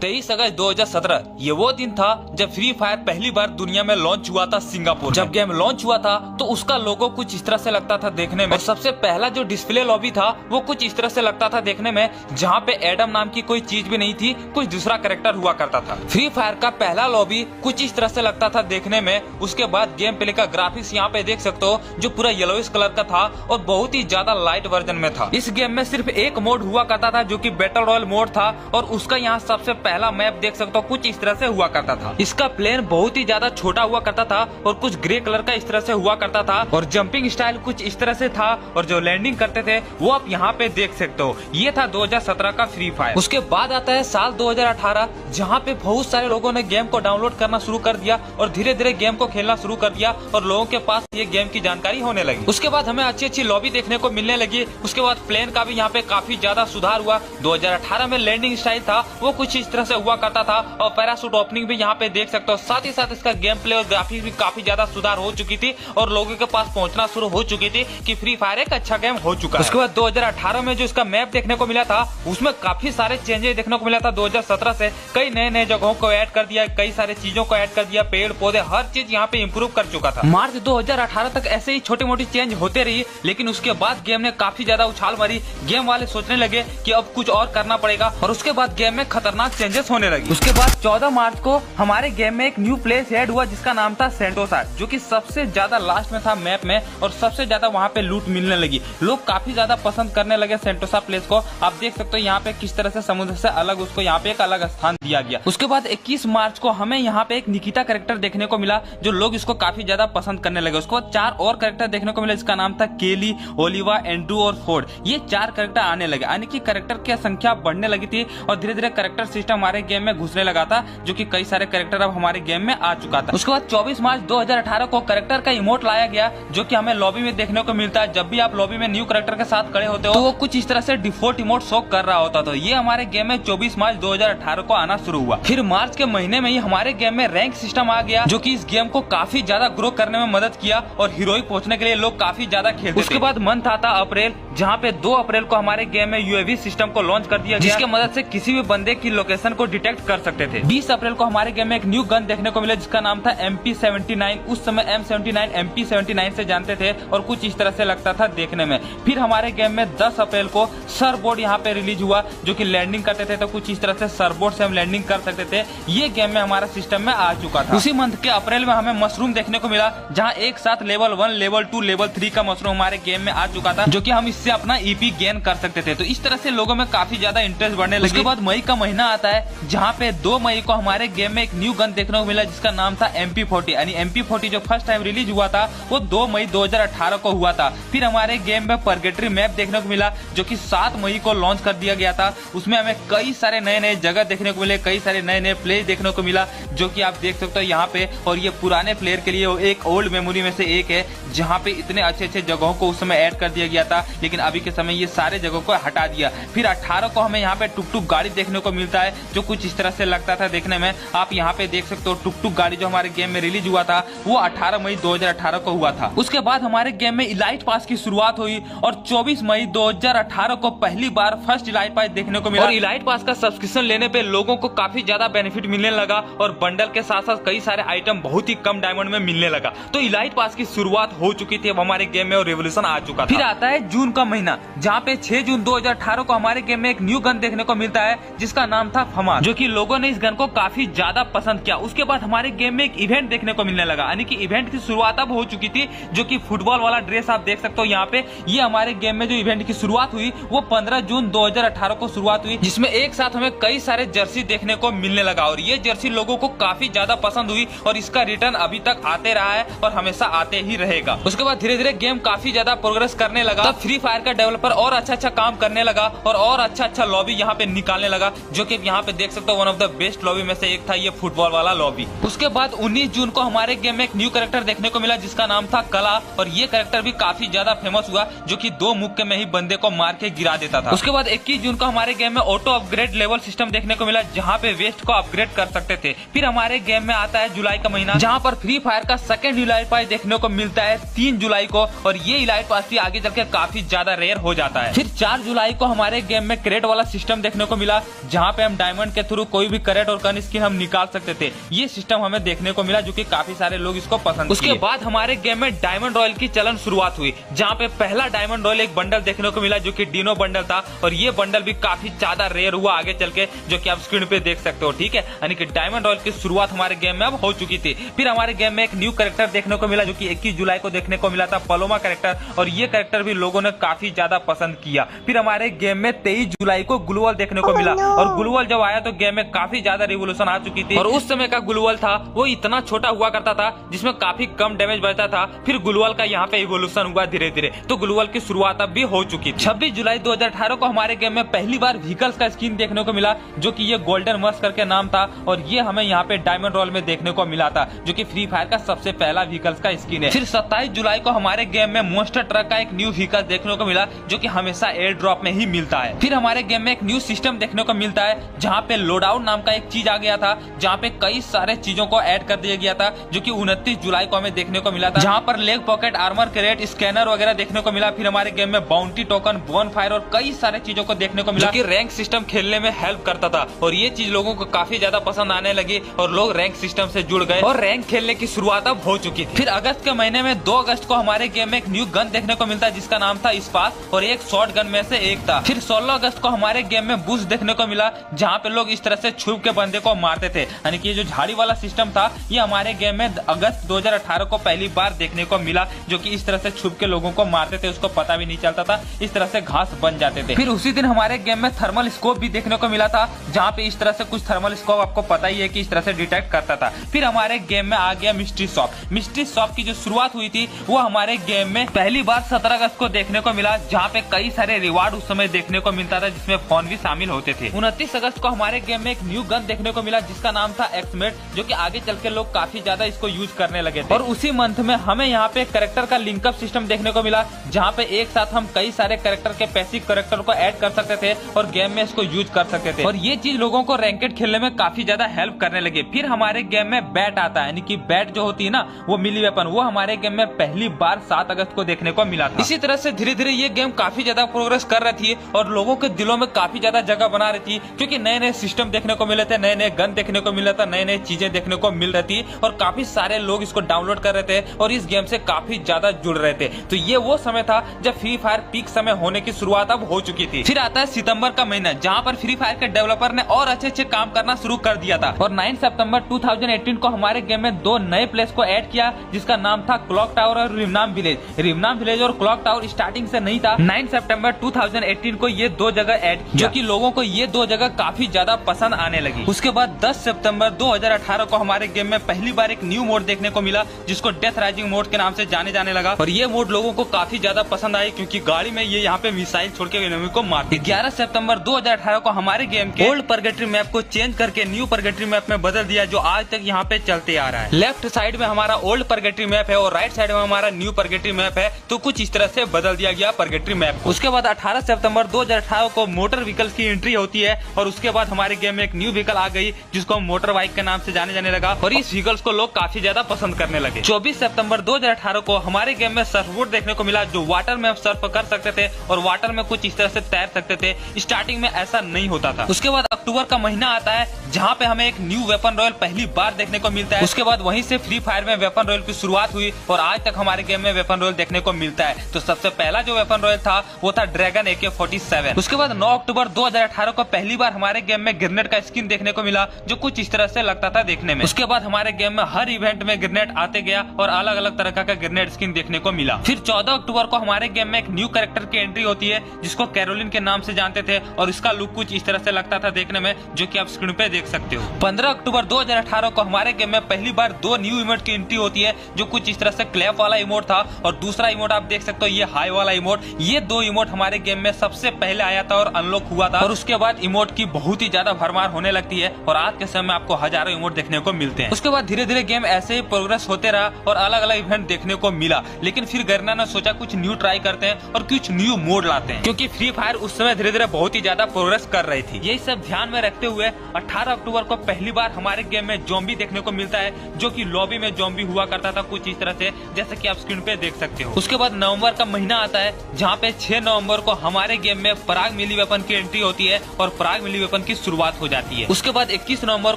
23 अगस्त 2017 ये वो दिन था जब फ्री फायर पहली बार दुनिया में लॉन्च हुआ था सिंगापुर। जब गेम लॉन्च हुआ था तो उसका लोगो कुछ इस तरह से लगता था देखने में, और सबसे पहला जो डिस्प्ले लॉबी था वो कुछ इस तरह से लगता था देखने में, जहाँ पे एडम नाम की कोई चीज भी नहीं थी, कुछ दूसरा कैरेक्टर हुआ करता था। फ्री फायर का पहला लॉबी कुछ इस तरह से लगता था देखने में। उसके बाद गेम प्ले का ग्राफिक्स यहाँ पे देख सकते हो जो पूरा येलोइश कलर का था और बहुत ही ज्यादा लाइट वर्जन में था। इस गेम में सिर्फ एक मोड हुआ करता था जो कि बैटल रॉयल मोड था, और उसका यहाँ सबसे पहला मैप देख सकते हो कुछ इस तरह से हुआ करता था। इसका प्लेन बहुत ही ज्यादा छोटा हुआ करता था और कुछ ग्रे कलर का इस तरह से हुआ करता था, और जंपिंग स्टाइल कुछ इस तरह से था, और जो लैंडिंग करते थे वो आप यहाँ पे देख सकते हो। ये था 2017 का फ्री फायर। उसके बाद आता है साल 2018, जहाँ पे बहुत सारे लोगों ने गेम को डाउनलोड करना शुरू कर दिया और धीरे धीरे गेम को खेलना शुरू कर दिया और लोगों के पास ये गेम की जानकारी होने लगी। उसके बाद हमें अच्छी अच्छी लॉबी देखने को मिलने लगी। उसके बाद प्लेन का भी यहाँ पे काफी ज्यादा सुधार हुआ। 2018 में लैंडिंग स्टाइल था वो कुछ इस तरह से हुआ करता था, और पैराशूट ओपनिंग भी यहाँ पे देख सकते हो। साथ ही साथ इसका गेम प्ले और ग्राफिक्स भी काफी ज्यादा सुधार हो चुकी थी और लोगों के पास पहुंचना शुरू हो चुकी थी कि फ्री फायर एक अच्छा गेम हो चुका है। उसके बाद 2018 में जो इसका मैप देखने को मिला था उसमें काफी सारे चेंजेस देखने को मिला था। 2017 से कई नए नए जगहों को ऐड कर दिया, कई सारे चीजों को ऐड कर दिया, पेड़ पौधे हर चीज यहाँ पे इम्प्रूव कर चुका था। मार्च 2018 तक ऐसे ही छोटी मोटी चेंज होते रही, लेकिन उसके बाद गेम ने काफी ज्यादा उछाल मारी। गेम वाले सोचने लगे कि अब कुछ और करना पड़ेगा, और उसके बाद गेम में खतरनाक चेंजेस होने लगे। उसके बाद 14 मार्च को हमारे गेम में एक न्यू प्लेस ऐड हुआ जिसका नाम था सेंटोसा, जो कि सबसे ज्यादा लास्ट में था मैप में, और सबसे ज्यादा वहाँ पे लूट मिलने लगी। लोग काफी ज्यादा पसंद करने लगे सेंटोसा प्लेस को। आप देख सकते हो यहाँ पे किस तरह से समुद्र से अलग उसको यहाँ पे एक अलग स्थान दिया गया। उसके बाद 21 मार्च को हमें यहाँ पे एक निकिता कैरेक्टर देखने को मिला, जो लोग इसको काफी ज्यादा पसंद करने लगे। उसके बाद 4 और कैरेक्टर देखने को मिले जिसका नाम था केली, ओलिवा, एंड्रू और फोर्ड। ये 4 कैरेक्टर आने लगे, यानी कि कैरेक्टर की संख्या बढ़ने लगी थी और धीरे धीरे कैरेक्टर सिस्टम हमारे गेम में घुसने लगा था, जो कि कई सारे कैरेक्टर अब हमारे गेम में आ चुका था। उसके बाद 24 मार्च 2018 को कैरेक्टर का इमोट लाया गया, जो कि हमें लॉबी में देखने को मिलता है। जब भी आप लॉबी में न्यू कैरेक्टर के साथ खड़े होते हो तो वो कुछ इस तरह से डिफॉल्ट इमोट शो कर रहा होता था। ये हमारे गेम में 24 मार्च 2018 को आना शुरू हुआ। फिर मार्च के महीने में ही हमारे गेम में रैंक सिस्टम आ गया, जो कि इस गेम को काफी ज्यादा ग्रो करने में मदद किया और हीरोइक पहुंचने के लिए लोग काफी ज्यादा खेलते थे। उसके बाद मंथ आता अप्रैल, जहाँ पे 2 अप्रैल को हमारे गेम में यूएवी सिस्टम को लॉन्च कर दिया गया, जिसके मदद से किसी भी बंदे की लोकेशन को डिटेक्ट कर सकते थे। 20 अप्रैल को हमारे गेम में एक न्यू गन देखने को मिला जिसका नाम था MP79। उस समय M79 MP79 से जानते थे और कुछ इस तरह से लगता था देखने में। फिर हमारे गेम में 10 अप्रैल को सरबोर्ड यहाँ पे रिलीज हुआ, जो कि लैंडिंग करते थे तो कुछ इस तरह से सरबोर्ड से हम लैंडिंग कर सकते थे। ये गेम में हमारा सिस्टम में आ चुका था। उसी मंथ के अप्रैल में हमें मशरूम देखने को मिला, जहाँ एक साथ लेवल 1, लेवल 2, लेवल 3 का मशरूम हमारे गेम में आ चुका था, जो कि हम इससे अपना ईपी गेन कर सकते थे। तो इस तरह से लोगों में काफी ज्यादा इंटरेस्ट बढ़ने लगा। उसके बाद मई का महीना आता है, जहाँ पे 2 मई को हमारे गेम में एक न्यू गन देखने को मिला जिसका नाम था MP40, यानी MP40 जो फर्स्ट टाइम रिलीज हुआ था वो 2 मई 2018 को हुआ था। फिर हमारे गेम में परगेटरी मैप देखने को मिला, जो कि 7 मई को लॉन्च कर दिया गया था। उसमें हमें कई सारे नए नए जगह देखने को मिले, कई सारे नए नए प्लेस देखने को मिला, जो कि आप देख सकते हो यहाँ पे। और ये पुराने प्लेयर के लिए एक ओल्ड मेमोरी में से एक है, जहाँ पे इतने अच्छे अच्छे जगहों को उस समय ऐड कर दिया गया था, लेकिन अभी के समय ये सारे जगहों को हटा दिया। फिर 18 को हमें यहाँ पे टुक टुक गाड़ी देखने को मिलता है, जो कुछ इस तरह से लगता था देखने में। आप यहाँ पे देख सकते हो टुक टुक गाड़ी जो हमारे गेम में रिलीज हुआ था वो 18 मई 2018 को हुआ था। उसके बाद हमारे गेम में इलाइट पास की शुरुआत हुई, और 24 मई 2018 को पहली बार फर्स्ट इलाइट पास देखने को मिला। और इलाइट पास का सब्सक्रिप्शन लेने पे लोगों को काफी ज्यादा बेनिफिट मिलने लगा, और बंडल के साथ साथ कई सारे आइटम बहुत ही कम डायमंड में मिलने लगा। तो इलाइट पास की शुरुआत हो चुकी थी अब हमारे गेम में, और रेवोल्यूशन आ चुका था। फिर आता है जून का महीना, जहाँ पे 6 जून 2018 को हमारे गेम में एक न्यू गन देखने को मिलता है जिसका नाम था फमास, जो कि लोगों ने इस गन को काफी ज्यादा पसंद किया। उसके बाद हमारे गेम में एक इवेंट देखने को मिलने लगा, यानी कि इवेंट की शुरुआत अब हो चुकी थी, जो कि फुटबॉल वाला ड्रेस आप देख सकते हो यहाँ पे। ये हमारे गेम में जो इवेंट की शुरुआत हुई वो 15 जून 2018 को शुरुआत हुई, जिसमें एक साथ हमें कई सारे जर्सी देखने को मिलने लगा, और ये जर्सी लोगों को काफी ज्यादा पसंद हुई, और इसका रिटर्न अभी तक आते रहा है और हमेशा आते ही रहेगा। उसके बाद धीरे धीरे गेम काफी ज्यादा प्रोग्रेस करने लगा। तब फ्री फायर का डेवलपर और अच्छा काम करने लगा और अच्छा लॉबी यहाँ पे निकालने लगा, जो कि यहाँ पे देख सकते हो one of the best lobby में से एक था ये फुटबॉल वाला लॉबी। उसके बाद 19 जून को हमारे गेम में एक न्यू कैरेक्टर देखने को मिला जिसका नाम था कला, और ये कैरेक्टर भी काफी ज्यादा फेमस हुआ, जो कि 2 मुक्के में ही बंदे को मार के गिरा देता था। उसके बाद 21 जून को हमारे गेम में ऑटो अपग्रेड लेवल सिस्टम देखने को मिला, जहाँ पे वेस्ट को अपग्रेड कर सकते थे। फिर हमारे गेम में आता है जुलाई का महीना, जहाँ पर फ्री फायर का सेकंड इलाइट पास देखने को मिलता है 3 जुलाई को, और ये इलाइट पास भी आगे चल के काफी ज्यादा ज्यादा रेयर हो जाता है। फिर 4 जुलाई को हमारे गेम में क्रेट वाला सिस्टम देखने को मिला, जहाँ पे हम डायमंड के थ्रू कोई भी क्रेट और गन स्किन हम निकाल सकते थे। ये सिस्टम हमें देखने को मिला, जो कि काफी सारे लोग इसको पसंद किए। उसके बाद हमारे गेम में डायमंड रॉयल की चलन शुरुआत हुई, जहाँ पे पहला डायमंड रॉयल एक बंडल देखने को मिला, जो कि डिनो बंडल था, और ये बंडल भी काफी ज्यादा रेयर हुआ आगे चल के, जो कि आप स्क्रीन पे देख सकते हो। ठीक है, यानी कि डायमंड रॉयल की शुरुआत हमारे गेम में अब हो चुकी थी। फिर हमारे गेम में एक न्यू कैरेक्टर देखने को मिला, जो कि 21 जुलाई को देखने को मिला था, पलोमा कैरेक्टर, और ये कैरेक्टर भी लोगों ने काफी ज्यादा पसंद किया। फिर हमारे गेम में 23 जुलाई को ग्लूवल देखने को मिला, और ग्लूवल जब आया तो गेम में काफी ज्यादा रिवोल्यूशन आ चुकी थी, और उस समय का ग्लूवल था वो इतना छोटा हुआ करता था, जिसमें काफी कम डैमेज बचता था। फिर ग्लूवल का यहाँ पे इवोल्यूशन हुआ धीरे धीरे, तो ग्लूवल की शुरुआत अब भी हो चुकी थी। 26 जुलाई 2018 को हमारे गेम में पहली बार व्हीकल्स का स्किन देखने को मिला, जो कि ये गोल्डन मस्क करके नाम था, और ये हमें यहाँ पे डायमंड रॉयल में देखने को मिला था, जो कि फ्री फायर का सबसे पहला व्हीकल्स का स्किन है। फिर 27 जुलाई को हमारे गेम में मॉन्स्टर ट्रक का एक न्यू व्हीकल देखने को मिला, जो कि हमेशा एयर ड्रॉप में ही मिलता है। फिर हमारे गेम में एक न्यू सिस्टम देखने को मिलता है, जहाँ पे लोडाउन नाम का एक चीज आ गया था, जहाँ पे कई सारे चीजों को ऐड कर दिया गया था, जो कि 29 जुलाई को हमें देखने को मिला था, जहाँ पर leg pocket, armour crate, scanner वगैरह देखने को मिला। फिर हमारे गेम में बाउंटी टोकन, बोन फायर और कई सारे चीजों को देखने को मिला, जो कि रैंक सिस्टम खेलने में हेल्प करता था, और ये चीज लोगों को काफी ज्यादा पसंद आने लगी, और लोग रैंक सिस्टम से जुड़ गए और रैंक खेलने की शुरुआत अब हो चुकी थी। फिर अगस्त के महीने में 2 अगस्त को हमारे गेम में एक न्यू गन देखने को मिलता है, जिसका नाम था स्पास, और एक शॉर्ट गन में से एक था। फिर 16 अगस्त को हमारे गेम में बूस्ट देखने को मिला, जहाँ पे लोग इस तरह से छुप के बंदे को मारते थे, यानी कि जो झाड़ी वाला सिस्टम था, ये हमारे गेम में अगस्त 2018 को पहली बार देखने को मिला, जो कि इस तरह से छुप के लोगों को मारते थे, उसको पता भी नहीं चलता था, इस तरह से घास बन जाते थे। फिर उसी दिन हमारे गेम में थर्मल स्कोप भी देखने को मिला था, जहाँ पे इस तरह से कुछ थर्मल स्कोप आपको पता ही है कि इस तरह से डिटेक्ट करता था। फिर हमारे गेम में आ गया मिस्ट्री शॉप। मिस्ट्री शॉप की जो शुरुआत हुई थी वो हमारे गेम में पहली बार 17 अगस्त को देखने को मिला, जहाँ पे कई सारे रिवार्ड उस समय देखने को मिलता था, जिसमें फोन भी शामिल होते थे। 29 अगस्त को हमारे गेम में एक न्यू गन देखने को मिला, जिसका नाम था एक्समेट, जो कि आगे चल के लोग काफी ज्यादा इसको यूज करने लगे थे। और उसी मंथ में हमें यहाँ पे कैरेक्टर का लिंकअप सिस्टम देखने को मिला, जहाँ पे एक साथ हम कई सारे कैरेक्टर के पैसिव कैरेक्टर को ऐड कर सकते थे और गेम में इसको यूज कर सकते थे, और ये चीज लोगों को रैंकेड खेलने में काफी ज्यादा हेल्प करने लगी। फिर हमारे गेम में बैट आता है, यानी कि बैट जो होती है ना, वो मिली वेपन, वो हमारे गेम में पहली बार 7 अगस्त को देखने को मिला था। इसी तरह से धीरे धीरे ये गेम काफी ज्यादा प्रोग्रेस कर रही थी, और लोगों के दिलों में काफी ज्यादा जगह बना रही थी, क्योंकि नए नए सिस्टम देखने को मिले थे, नए नए गन देखने को मिला था, नई नई चीजें देखने को मिल रही थी, और काफी सारे लोग इसको डाउनलोड कर रहे थे और इस गेम से काफी ज्यादा जुड़ रहे थे। तो ये वो समय था जब फ्री फायर पीक समय होने की शुरुआत अब हो चुकी थी। फिर आता है सितंबर का महीना, जहाँ पर फ्री फायर के डेवलपर ने और अच्छे अच्छे काम करना शुरू कर दिया था, और 9 सितंबर 2018 को हमारे गेम में 2 नए प्लेस को ऐड किया, जिसका नाम था क्लॉक टावर और रिमनाम विलेज। रिमनाम विलेज और क्लॉक टावर स्टार्टिंग से नहीं था। 9 सितंबर 2018 को ये 2 जगह ऐड किया, जो कि लोगों को ये 2 जगह काफी ज्यादा पसंद आने लगी। उसके बाद 10 सितंबर 2018 को हमारे गेम में पहली बार एक न्यू मोड देखने को मिला, जिसको डेथ राइजिंग मोड के नाम से जाने जाने लगा, और ये मोड लोगों को काफी ज्यादा पसंद आई, क्योंकि गाड़ी में ये यहाँ पे मिसाइल छोड़ के एनिमी को मारती। 11 सितंबर 2018 को हमारे गेम के ओल्ड परगेटरी मैप को चेंज करके न्यू परगेटरी मैप में बदल दिया, जो आज तक यहाँ पे चलते आ रहा है। लेफ्ट साइड में हमारा ओल्ड परगेटरी मैप है और राइट साइड में हमारा न्यू परगेटरी मैप है, तो कुछ इस तरह से बदल दिया गया परगेटरी मैप। उसके बाद 18 सितंबर 2018 को मोटर व्हीकल्स की एंट्री होती है, और उसके बाद हमारे गेम में एक न्यू व्हीकल आ गई, जिसको मोटर बाइक के नाम से जाने जाने लगा, और इस व्हीकल्स को लोग काफी ज्यादा पसंद करने लगे। 24 सितंबर 2018 को हमारे गेम में सर्फबोर्ड देखने को मिला, जो वाटर में आप सर्फ कर सकते थे और वाटर में कुछ इस तरह से तैर सकते थे। स्टार्टिंग में ऐसा नहीं होता था। उसके बाद अक्टूबर का महीना आता है, जहाँ पे हमें एक न्यू वेपन रॉयल पहली बार देखने को मिलता है। उसके बाद वहीं से फ्री फायर में वेपन रॉयल की शुरुआत हुई, और आज तक हमारे गेम में वेपन रॉयल देखने को मिलता है। तो सबसे पहला जो वेपन रॉयल था वो था ड्रैगन AK-47। उसके बाद 9 अक्टूबर 2018 को पहली बार हमारे गेम में ग्रेनेड का स्किन देखने को मिला, जो कुछ इस तरह से लगता था देखने में। उसके बाद हमारे गेम में हर इवेंट में ग्रेनेड आते गया, और अलग अलग तरह का ग्रेनेड स्किन देखने को मिला। फिर 14 अक्टूबर को हमारे गेम में एक न्यू कैरेक्टर की एंट्री होती है, जिसको कैरोलिन के नाम से जानते थे, और इसका लुक कुछ इस तरह से लगता था देखने में, जो कि आप स्क्रीन पे देख सकते हो। 15 अक्टूबर 2018 को हमारे गेम में पहली बार 2 न्यू इमोट की एंट्री होती है, जो कुछ इस तरह से क्लैप वाला इमोट था, और दूसरा इमोट आप देख सकते हो ये हाई वाला इमोट। ये 2 इमोट हमारे गेम में सबसे पहले आया था और अनलॉक हुआ था, और उसके बाद इमोट की बहुत ही ज्यादा भरमार होने लगती है, और आज के समय में आपको हजारों इमोट देखने को मिलते हैं। उसके बाद धीरे धीरे गेम ऐसे ही प्रोग्रेस होते रहा, और अलग अलग इवेंट देखने को मिला। लेकिन फिर गर्ना ने सोचा कुछ न्यू ट्राई करते हैं और कुछ न्यू मोड लाते हैं, क्योंकि फ्री फायर उस समय धीरे धीरे बहुत ही ज्यादा प्रोग्रेस कर रही थी। यही सब ध्यान में रखते हुए 18 अक्टूबर को पहली बार हमारे गेम में ज़ॉम्बी देखने को मिलता है, जो कि लॉबी में ज़ॉम्बी हुआ करता था कुछ इस तरह से, जैसे कि आप स्क्रीन पे देख सकते हो। उसके बाद नवंबर का महीना आता है, जहाँ पे 6 नवंबर को हमारे गेम में पराग मिली वेपन की एंट्री होती है और पराग मिली वेपन की शुरुआत हो जाती है। उसके बाद 21 नवंबर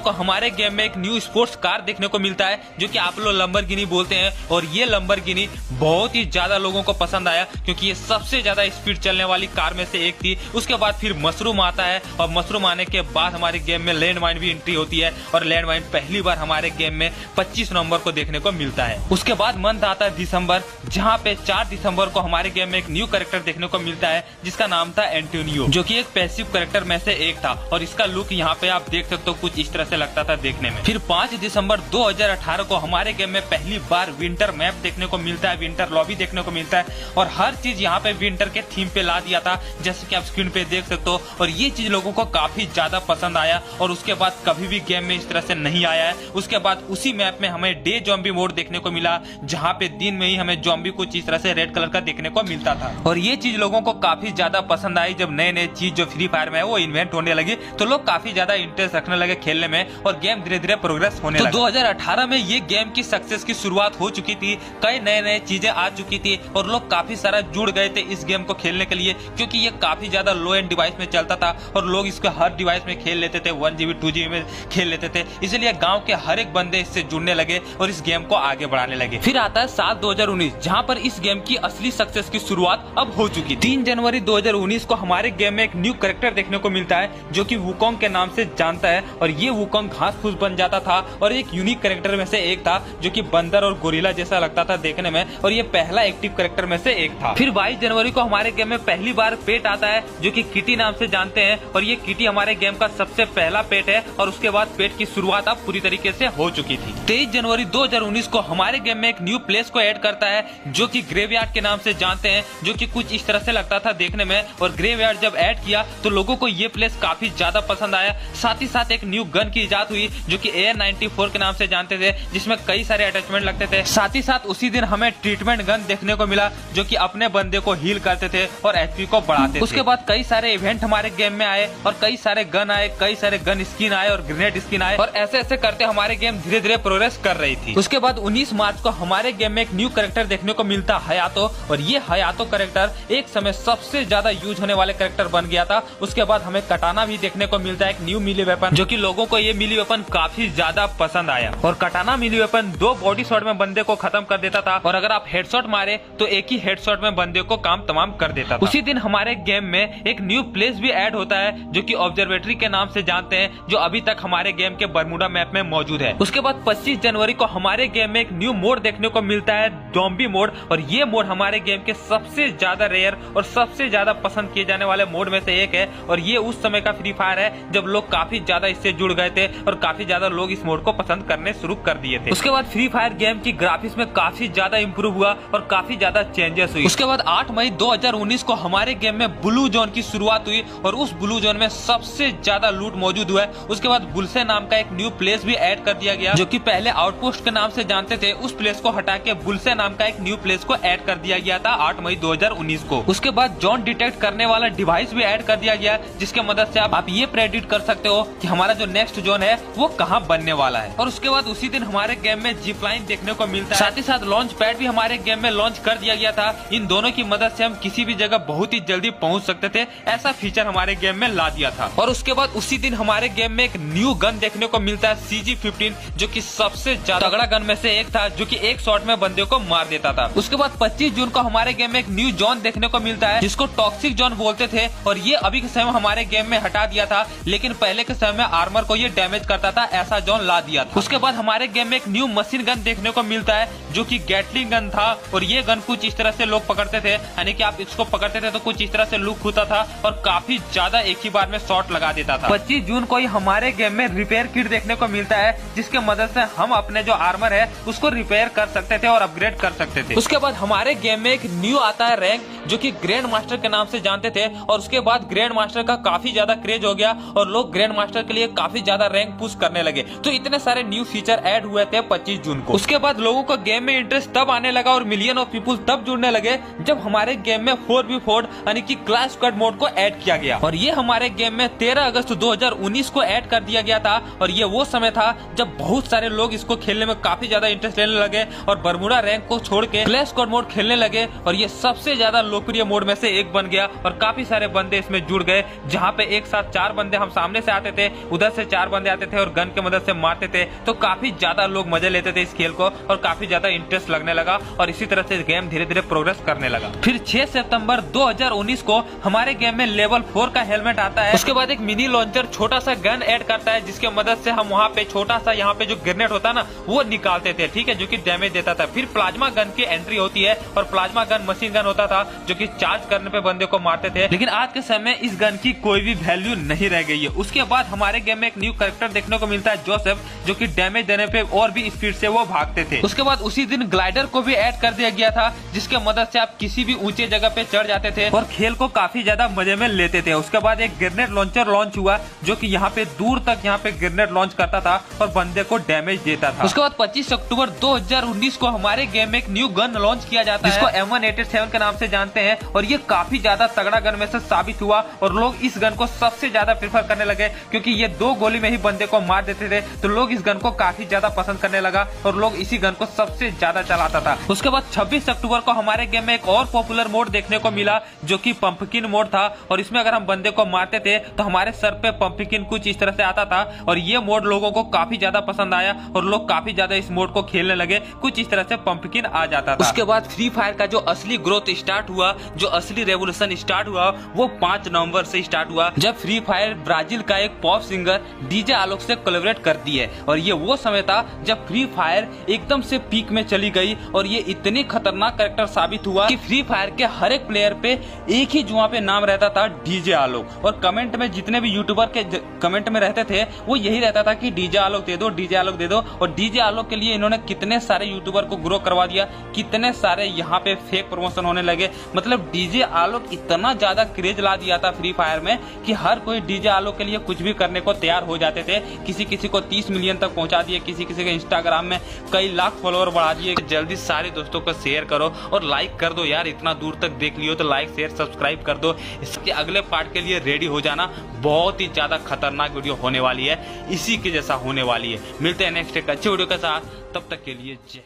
को हमारे गेम में एक न्यू स्पोर्ट्स कार देखने को मिलता है जो कि आप लोग लंबरगिनी बोलते हैं, और ये लंबरगिनी बहुत ही ज्यादा लोगों को पसंद आया क्योंकि ये सबसे ज्यादा स्पीड चलने वाली कार में से एक थी। उसके बाद फिर मशरूम आता है और मशरूम आने के बाद हमारे गेम में लैंडमाइन भी एंट्री होती है और लैंडमाइन पहली बार हमारे गेम में 25 नवंबर को देखने को मिलता है। उसके बाद मंथ आता है दिसंबर, जहाँ पे 4 दिसंबर को हमारे गेम में एक न्यू कैरेक्टर देखने को मिलता है जिसका नाम था एंटोनियो, जो कि एक पैसिव कैरेक्टर में से एक था और इसका लुक यहाँ पे आप देख सकते हो कुछ इस तरह से लगता था देखने में। फिर 5 दिसंबर 2018 को हमारे गेम में पहली बार विंटर मैप देखने को मिलता है, विंटर लॉबी देखने को मिलता है और हर चीज यहाँ पे विंटर के थीम पे ला दिया था जैसे कि आप स्क्रीन पे देख सकते हो, और ये चीज लोगों को काफी ज्यादा पसंद आया और उसके बाद कभी भी गेम में इस तरह से नहीं आया है। उसके बाद उसी मैप में हमें डे जॉम्बी मोड देखने को मिला जहाँ पे दिन में ही हमें जॉम्बी कुछ इस तरह से रेड कलर का देखने को मिलता था और ये चीज लोगों को काफी ज्यादा पसंद आई। जब नए नए चीज जो फ्री फायर में है वो इन्वेंट होने लगी तो लोग काफी ज्यादा इंटरेस्ट रखने लगे खेलने में और गेम धीरे धीरे प्रोग्रेस होने लगा। 2018 में ये गेम की सक्सेस की शुरुआत हो चुकी थी, कई नए नए चीजें आ चुकी थी और लोग काफी सारा जुड़ गए थे इस गेम को खेलने के लिए क्योंकि ये काफी ज्यादा लो एंड डिवाइस में चलता था और लोग इसको हर डिवाइस में खेल लेते थे, 1GB 2GB में खेल लेते थे, इसलिए गांव के हर एक बंदे इससे जुड़ने लगे और इस गेम को आगे बढ़ाने लगे। फिर आता है साल 2019 जहां पर इस गेम की असली सक्सेस की शुरुआत अब हो चुकी। 3 जनवरी 2019 को हमारे गेम में एक न्यू कैरेक्टर देखने को मिलता है जो कि वुकोंग के नाम से जानता है और ये वुकोंग घास फूस बन जाता था और एक यूनिक कैरेक्टर में से एक था जो कि बंदर और गोरिल्ला जैसा लगता था देखने में और ये पहला एक्टिव कैरेक्टर में से एक था। फिर 22 जनवरी को हमारे गेम में पहली बार पेट आता है जो कि किटी नाम से जानते हैं और ये किटी हमारे गेम का सबसे पहला पेट है और उसके बाद पेट की शुरुआत अब पूरी तरीके से हो चुकी थी। 23 जनवरी 2019 को हमारे गेम में एक न्यू प्लेस को ऐड करता है जो कि ग्रेवयार्ड के नाम से जानते हैं, जो कि कुछ इस तरह से लगता था देखने में और ग्रेवयार्ड जब ऐड किया तो लोगों को ये प्लेस काफी ज्यादा पसंद आया। साथ ही साथ एक न्यू गन की इजाद हुई जो कि AR-94 के नाम से जानते थे जिसमें कई सारे अटैचमेंट लगते थे। साथ ही साथ उसी दिन हमें ट्रीटमेंट गन देखने को मिला जो कि अपने बंदे को हील करते थे और HP को बढ़ाते थे। उसके बाद कई सारे इवेंट हमारे गेम में आए और कई सारे गन आए, कई सारे गन स्किन आए और ग्रेनेड स्किन आए और ऐसे ऐसे करते हमारे गेम धीरे धीरे प्रोग्रेस कर रही थी। उसके बाद 19 मार्च को हमारे गेम में एक न्यू कैरेक्टर देखने को मिलता हयातो और ये हयातो कैरेक्टर एक समय सबसे ज्यादा यूज होने वाले कैरेक्टर बन गया था। उसके बाद हमें कटाना भी देखने को मिलता है, एक न्यू मिली वेपन जो कि लोगों को ये मिली वेपन काफी ज्यादा पसंद आया और कटाना मिली वेपन 2 बॉडी शॉट में बंदे को खत्म कर देता था और अगर आप हेडशॉट मारे तो एक ही हेडशॉट में बंदे को काम तमाम कर देता था। उसी दिन हमारे गेम में एक न्यू प्लेस भी ऐड होता है जो कि ऑब्जर्वेटरी के नाम से जानते हैं, जो अभी तक हमारे गेम के बरमूडा मैप में मौजूद है। उसके बाद 25 जनवरी को हमारे गेम में एक न्यू मोड देखने को मिलता है, ज़ॉम्बी मोड, और ये मोड हमारे गेम के सबसे ज्यादा रेयर और सबसे ज्यादा पसंद किए जाने वाले मोड में से एक है और ये उस समय का फ्री फायर है जब लोग काफी ज्यादा इससे जुड़ गए थे और काफी ज्यादा लोग इस मोड को पसंद करने शुरू कर दिए थे। उसके बाद फ्री फायर गेम की ग्राफिक्स में काफी ज्यादा इंप्रूव हुआ और काफी ज्यादा चेंजेस हुई। उसके बाद 8 मई 2019 को हमारे गेम में ब्लू जोन की शुरुआत हुई और उस ब्लू जोन में सबसे ज्यादा लूट मौजूद हुआ है। उसके बाद बुलसे नाम का एक न्यू प्लेस भी ऐड कर दिया गया जो कि पहले आउटपोस्ट के नाम से जानते थे, उस प्लेस को हटा के बुलसे नाम का एक न्यू प्लेस को ऐड कर दिया गया था 8 मई 2019 को। उसके बाद जोन डिटेक्ट करने वाला डिवाइस भी ऐड कर दिया गया जिसके मदद से आप ये प्रेडिक्ट कर सकते हो कि हमारा जो नेक्स्ट जोन है वो कहाँ बनने वाला है। और उसके बाद उसी दिन हमारे गेम में जिप लाइन देखने को मिलता है, साथ ही साथ लॉन्च पैड भी हमारे गेम में लॉन्च कर दिया गया था। इन दोनों की मदद से हम किसी भी जगह बहुत ही जल्दी पहुंच सकते थे, ऐसा फीचर हमारे गेम में ला दिया था। और उसके बाद उसी दिन हमारे गेम में एक न्यू गन देखने को मिलता है, CG-15, जो कि सबसे ज्यादा तगड़ा गन में से एक था जो कि एक शॉट में बंदे को मार देता था। उसके बाद 25 जून को हमारे गेम में एक न्यू जोन देखने को मिलता है जिसको टॉक्सिक जोन बोलते थे और ये अभी के समय हमारे गेम में हटा दिया था, लेकिन पहले के समय में आर्मर को ये डैमेज करता था, ऐसा जोन ला दिया था। उसके बाद हमारे गेम में एक न्यू मशीन गन देखने को मिलता है जो कि गैटलिंग गन था और ये गन कुछ इस तरह से लोग पकड़ते थे, यानी कि आप इसको पकड़ते थे तो कुछ इस तरह से लुक होता था और काफी ज्यादा एक ही बार में शॉट लगा देता था। 25 जून को ही हमारे गेम में रिपेयर किट देखने को मिलता है जिसके मदद से हम अपने जो आर्मर है उसको रिपेयर कर सकते थे और अपग्रेड कर सकते थे। उसके बाद हमारे गेम में एक न्यू आता है रैंक जो कि ग्रैंड मास्टर के नाम से जानते थे और उसके बाद ग्रैंड मास्टर का काफी ज्यादा क्रेज हो गया और लोग ग्रैंड मास्टर के लिए काफी ज्यादा रैंक पुश करने लगे। तो इतने सारे न्यू फीचर ऐड हुए थे 25 जून को। उसके बाद लोगों को गेम में इंटरेस्ट तब आने लगा और मिलियन ऑफ पीपल तब जुड़ने लगे जब हमारे गेम में 4v4 यानी कि क्लास स्क्वाड मोड को ऐड किया गया और ये हमारे गेम में 13 अगस्त 2019 को ऐड कर दिया गया था और ये वो समय था जब बहुत सारे लोग इसको खेलने में काफी ज्यादा इंटरेस्ट लेने लगे और बरमूडा रैंक को छोड़ के क्लास स्क्वाड मोड खेलने लगे और ये सबसे ज्यादा लोकप्रिय मोड में से एक बन गया और काफी सारे बंदे इसमें जुड़ गए, जहाँ पे एक साथ 4 बंदे हम सामने से आते थे, उधर से 4 बंदे आते थे और गन की मदद से मारते थे। तो काफी ज्यादा लोग मजे लेते थे इस खेल को और काफी ज्यादा इंटरेस्ट लगने लगा और इसी तरह से गेम धीरे धीरे प्रोग्रेस करने लगा। फिर 6 सितंबर 2019 को हमारे गेम में लेवल 4 का हेलमेट आता है। उसके बाद एक मिनी लॉन्चर छोटा सा गन ऐड करता है, जिसके मदद से हम वहाँ पे छोटा सा यहाँ पे जो ग्रेनेड होता है ना वो निकालते थे, ठीक है, जो कि डैमेज देता था। फिर प्लाज्मा गन की एंट्री होती है और प्लाज्मा गन मशीन गन होता था जो कि चार्ज करने पे बंदे को मारते थे। लेकिन आज के समय इस गन की कोई भी वैल्यू नहीं रह गई है। उसके बाद हमारे गेम में एक न्यू कैरेक्टर देखने को मिलता है, जोसेफ, जो कि डैमेज देने पे और भी स्पीड से वो भागते थे। उसके बाद उसी दिन ग्लाइडर को भी ऐड कर दिया गया था, जिसके मदद से आप किसी भी ऊंचे जगह पे चढ़ जाते थे और खेल को काफी ज्यादा मजे में लेते थे। उसके बाद एक ग्रेनेड लॉन्चर लॉन्च हुआ जो कि यहाँ पे दूर तक यहाँ पे ग्रेनेड लॉन्च करता था और बंदे को डैमेज देता था। उसके बाद 25 अक्टूबर 2019 को हमारे गेम में एक न्यू गन लॉन्च किया जाता है, जिसको M187 के नाम से जानते हैं और ये काफी ज्यादा तगड़ा गन में से साबित हुआ और लोग इस गन को सबसे ज्यादा प्रेफर करने लगे, क्योंकि ये 2 गोली में ही बंदे को मार देते थे। तो लोग इस गन को काफी ज्यादा पसंद करने लगा और लोग इसी गन को सबसे ज्यादा चलाता था। उसके बाद 26 अक्टूबर को हमारे गेम में एक और पॉपुलर मोड देखने को मिला जो कि पंपकिन मोड था और इसमें अगर हम बंदे को मारते थे तो हमारे सर पे पंपकिन कुछ इस तरह से आता था और ये मोड लोगों को काफी ज्यादा पसंद आया और लोग काफी ज्यादा इस मोड को खेलने लगे। कुछ इस तरह से पंपकिन आ जाता था। उसके बाद फ्री फायर का जो असली ग्रोथ स्टार्ट हुआ, जो असली रेवोल्यूशन स्टार्ट हुआ, वो 5 नवंबर से स्टार्ट हुआ, जब फ्री फायर ब्राजील का एक पॉप सिंगर डीजे आलोक से कोलैबोरेट करती है। और ये वो समय था जब फ्री फायर एकदम से पीक में चली गई और ये इतनी खतरनाक कैरेक्टर साबित हुआ कि फ्री फायर के हर एक प्लेयर पे एक ही जुआ पे नाम रहता था, डीजे आलोक। और कमेंट में जितने भी यूट्यूबर के कमेंट में रहते थे वो यही रहता था कि डीजे आलोक दे दो, डीजे आलोक दे दो। और डीजे आलोक के लिए इन्होंने कितने सारे यूट्यूबर को ग्रो करवा दिया, कितने सारे यहाँ पे फेक प्रमोशन होने लगे। मतलब डीजे आलोक इतना ज्यादा क्रेज ला दिया था फ्री फायर में कि हर कोई डीजे आलोक के लिए कुछ भी करने को तैयार हो जाते थे। किसी किसी को 30 मिलियन तक पहुंचा दिए, किसी किसी के इंस्टाग्राम में कई लाख फॉलोअर बढ़ा दिए। जल्दी सारे दोस्तों को शेयर करो और लाइक कर दो यार, इतना दूर तक देख लियो तो लाइक शेयर सब्सक्राइब कर दो। इसके अगले पार्ट के लिए रेडी हो जाना, बहुत ही ज्यादा खतरनाक वीडियो होने वाली है, इसी के जैसा होने वाली है। मिलते हैं नेक्स्ट एक अच्छे वीडियो के साथ, तब तक के लिए जय।